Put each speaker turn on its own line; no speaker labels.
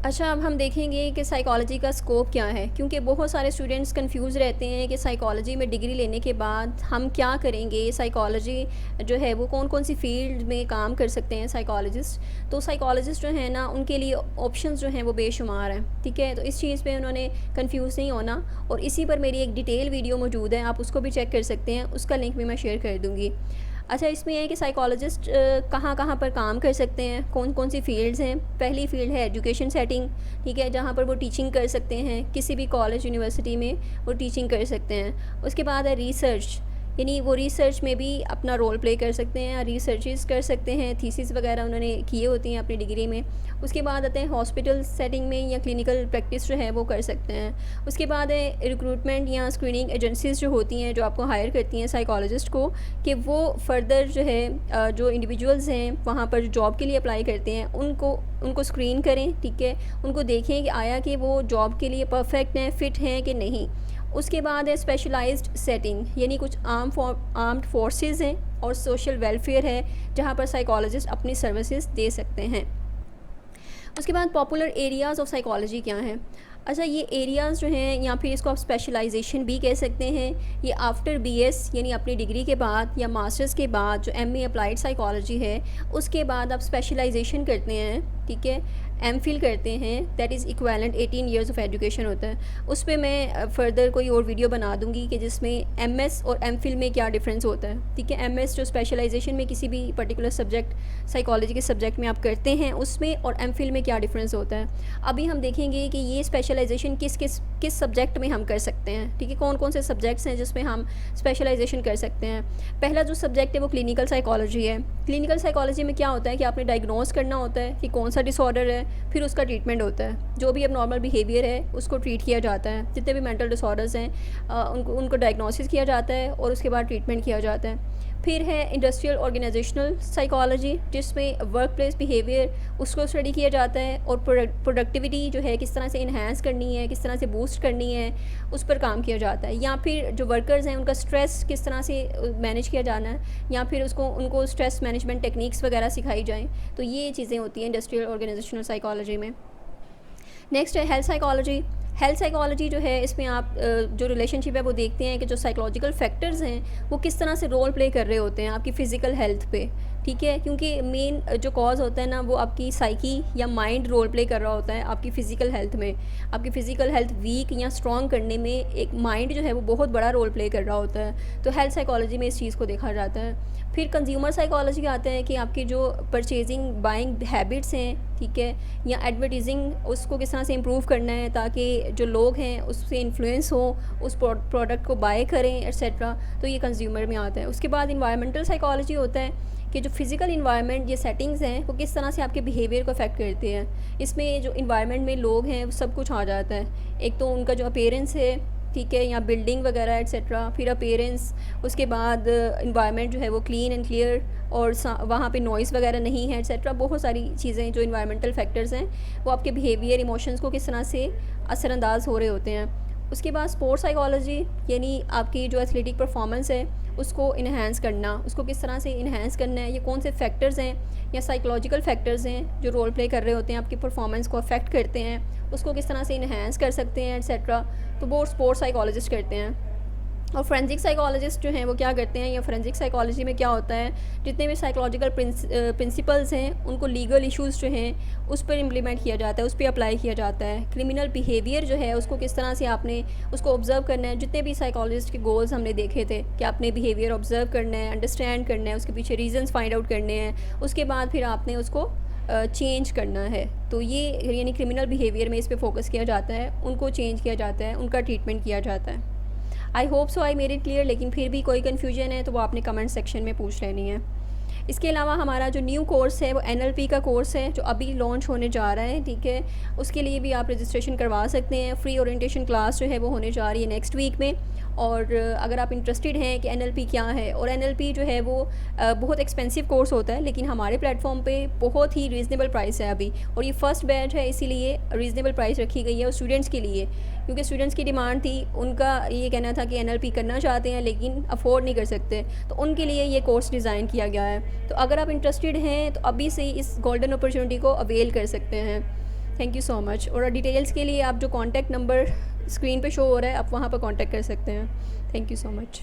अच्छा, अब हम देखेंगे कि साइकोलॉजी का स्कोप क्या है, क्योंकि बहुत सारे स्टूडेंट्स कंफ्यूज रहते हैं कि साइकोलॉजी में डिग्री लेने के बाद हम क्या करेंगे। साइकोलॉजी जो है वो कौन कौन सी फील्ड में काम कर सकते हैं साइकोलॉजिस्ट। तो साइकोलॉजिस्ट जो है ना, उनके लिए ऑप्शंस जो हैं वो बेशुमार हैं। ठीक है, तो इस चीज़ पे उन्होंने कंफ्यूज नहीं होना, और इसी पर मेरी एक डिटेल वीडियो मौजूद है, आप उसको भी चेक कर सकते हैं, उसका लिंक भी मैं शेयर कर दूँगी। अच्छा, इसमें है कि साइकोलॉजिस्ट कहाँ कहाँ पर काम कर सकते हैं, कौन कौन सी फ़ील्ड्स हैं। पहली फ़ील्ड है एजुकेशन सेटिंग। ठीक है, जहाँ पर वो टीचिंग कर सकते हैं, किसी भी कॉलेज यूनिवर्सिटी में वो टीचिंग कर सकते हैं। उसके बाद है रिसर्च, यानी वो रिसर्च में भी अपना रोल प्ले कर सकते हैं, रिसर्चेस कर सकते हैं, थीसिस वगैरह उन्होंने किए होती हैं अपनी डिग्री में। उसके बाद आते हैं हॉस्पिटल सेटिंग में या क्लिनिकल प्रैक्टिस जो है वो कर सकते हैं। उसके बाद है रिक्रूटमेंट या स्क्रीनिंग एजेंसीज़ जो होती हैं, जो आपको हायर करती हैं साइकोलॉजिस्ट को, कि वो फर्दर जो है जो इंडिविजुअल्स हैं वहाँ पर जॉब के लिए अप्लाई करते हैं, उनको उनको स्क्रीन करें। ठीक है, उनको देखें कि आया कि वो जॉब के लिए परफेक्ट हैं, फ़िट हैं कि नहीं। उसके बाद है स्पेशलाइज्ड सेटिंग, यानी कुछ आर्म्ड फोर्सेस हैं और सोशल वेलफेयर है, जहाँ पर साइकोलॉजिस्ट अपनी सर्विसेज दे सकते हैं। उसके बाद पॉपुलर एरियाज़ ऑफ साइकोलॉजी क्या हैं। अच्छा, ये एरियाज़ जो हैं, या फिर इसको आप स्पेशलाइजेशन भी कह सकते हैं, ये आफ्टर बीएस यानी अपनी डिग्री के बाद या मास्टर्स के बाद जो एमए अप्लाइड साइकोलॉजी है, उसके बाद आप स्पेशलाइजेशन करते हैं। ठीक है, एमफिल करते हैं, that is equivalent 18 years of education होता है। उस पर मैं फ़र्दर कोई और वीडियो बना दूंगी कि जिसमें एमएस और एमफिल में क्या डिफरेंस होता है। ठीक है, एमएस जो स्पेशलाइजेशन में किसी भी पर्टिकुलर सब्जेक्ट साइकोलॉजी के सब्जेक्ट में आप करते हैं, उसमें, और एमफिल में क्या डिफरेंस होता है। अभी हम देखेंगे कि ये स्पेशलाइजेशन किस किस किस सब्जेक्ट में हम कर सकते हैं। ठीक है, कौन कौन से सब्जेक्ट्स हैं जिसमें हम स्पेशलाइजेशन कर सकते हैं। पहला जो सब्जेक्ट है वो क्लिनिकल साइकोलॉजी है। क्लिनिकल साइकोलॉजी में क्या होता है कि आपने डायग्नोस करना होता है कि कौन सा डिसऑर्डर है, फिर उसका ट्रीटमेंट होता है। जो भी अब नॉर्मल बिहेवियर है उसको ट्रीट किया जाता है, जितने भी मेंटल डिसऑर्डर्स हैं उनको डायग्नोसिस किया जाता है और उसके बाद ट्रीटमेंट किया जाता है। फिर है इंडस्ट्रियल ऑर्गेनाइजेशनल साइकोलॉजी, जिसमें वर्क प्लेस बिहेवियर उसको स्टडी किया जाता है, और प्रोडक्टिविटी जो है किस तरह से इन्हांस करनी है, किस तरह से बूस्ट करनी है, उस पर काम किया जाता है। या फिर जो वर्कर्स हैं उनका स्ट्रेस किस तरह से मैनेज किया जाना है, या फिर उनको स्ट्रेस मैनेजमेंट टेक्निक्स वगैरह सिखाई जाएँ। तो ये चीज़ें होती हैं इंडस्ट्रियल ऑर्गेनाइजेशनल साइकोलॉजी में। नेक्स्ट है हेल्थ साइकोलॉजी। हेल्थ साइकोलॉजी जो है, इसमें आप जो रिलेशनशिप है वो देखते हैं कि जो साइकोलॉजिकल फैक्टर्स हैं वो किस तरह से रोल प्ले कर रहे होते हैं आपकी फ़िज़िकल हेल्थ पे। ठीक है, क्योंकि मेन जो कॉज़ होता है ना, वो आपकी साइकी या माइंड रोल प्ले कर रहा होता है आपकी फ़िज़िकल हेल्थ में। आपकी फ़िज़िकल हेल्थ वीक या स्ट्रॉन्ग करने में एक माइंड जो है वो बहुत बड़ा रोल प्ले कर रहा होता है। तो हेल्थ साइकोलॉजी में इस चीज़ को देखा जाता है। फिर कंज्यूमर साइकोलॉजी आते हैं कि आपकी जो परचेजिंग बाइंग हैबिट्स हैं, ठीक है, या एडवर्टीजिंग, उसको किस तरह से इम्प्रूव करना है ताकि जो लोग हैं उससे इन्फ्लुएंस हो, उस प्रोडक्ट को बाय करें, एट्सेट्रा। तो ये कंज्यूमर में आता है। उसके बाद इन्वायरमेंटल साइकोलॉजी होता है कि जो फिज़िकल इन्वायरमेंट, ये सेटिंग्स हैं, वो किस तरह से आपके बिहेवियर को अफेक्ट करते हैं। इसमें जो इन्वायरमेंट में लोग हैं वो सब कुछ आ जाता है। एक तो उनका जो अपीयरेंस है, ठीक है, या बिल्डिंग वगैरह एट्सेट्रा, फिर अपीयरेंस, उसके बाद इन्वायरमेंट जो है वो क्लीन एंड क्लियर, और वहाँ पे नॉइज़ वगैरह नहीं है एट्सेट्रा। बहुत सारी चीज़ें जो इन्वायरमेंटल फैक्टर्स हैं वो आपके बिहेवियर, इमोशंस को किस तरह से असरअंदाज हो रहे होते हैं। उसके बाद स्पोर्ट्स साइकोलॉजी, यानी आपकी जो एथलेटिक परफॉर्मेंस है उसको इन्हांस करना, उसको किस तरह से इन्हांस करना है, ये कौन से फैक्टर्स हैं या साइकोलॉजिकल फैक्टर्स हैं जो रोल प्ले कर रहे होते हैं, आपकी परफॉर्मेंस को अफेक्ट करते हैं, उसको किस तरह से इन्हांस कर सकते हैं एट्सेट्रा। तो वो स्पोर्ट्स साइकोलॉजिस्ट करते हैं। और फोरेंसिक साइकोलॉजिस्ट जो हैं वो क्या करते हैं, या फोरेंसिक साइकोलॉजी में क्या होता है, जितने भी साइकोलॉजिकल प्रिंसिपल्स हैं उनको लीगल इश्यूज़ जो हैं उस पर इम्प्लीमेंट किया जाता है, उस पर अप्लाई किया जाता है। क्रिमिनल बिहेवियर जो है उसको किस तरह से आपने उसको ऑब्ज़र्व करना है। जितने भी साइकोलॉजिस्ट के गोल्स हमने देखे थे कि आपने बिहेवियर ऑब्ज़र्व करना है, अंडरस्टैंड करना है, उसके पीछे रीजंस फाइंड आउट करने हैं, उसके बाद फिर आपने उसको चेंज करना है। तो ये यानी क्रिमिनल बिहेवियर में इस पर फोकस किया जाता है, उनको चेंज किया जाता है, उनका ट्रीटमेंट किया जाता है। I hope so I made it clear, लेकिन फिर भी कोई कन्फ्यूजन है तो वो आपने कमेंट सेक्शन में पूछ लेनी है। इसके अलावा हमारा जो न्यू कोर्स है वो NLP का कोर्स है जो अभी लॉन्च होने जा रहा है। ठीक है, उसके लिए भी आप रजिस्ट्रेशन करवा सकते हैं। फ्री ओरिएंटेशन क्लास जो है वो होने जा रही है नेक्स्ट वीक में। और अगर आप इंटरेस्टेड हैं कि NLP क्या है, और NLP जो है वो बहुत एक्सपेंसिव कोर्स होता है, लेकिन हमारे प्लेटफॉर्म पे बहुत ही रीज़नेबल प्राइस है अभी, और ये फ़र्स्ट बैच है इसीलिए रीज़नेबल प्राइस रखी गई है और स्टूडेंट्स के लिए, क्योंकि स्टूडेंट्स की डिमांड थी, उनका ये कहना था कि NLP करना चाहते हैं लेकिन अफोर्ड नहीं कर सकते, तो उनके लिए ये कोर्स डिज़ाइन किया गया है। तो अगर आप इंटरेस्टेड हैं तो अभी से ही इस गोल्डन अपॉर्चुनिटी को अवेल कर सकते हैं। Thank you so much. और डिटेल्स के लिए आप जो कॉन्टैक्ट नंबर स्क्रीन पे शो हो रहा है, आप वहाँ पर कॉन्टैक्ट कर सकते हैं। Thank you so much.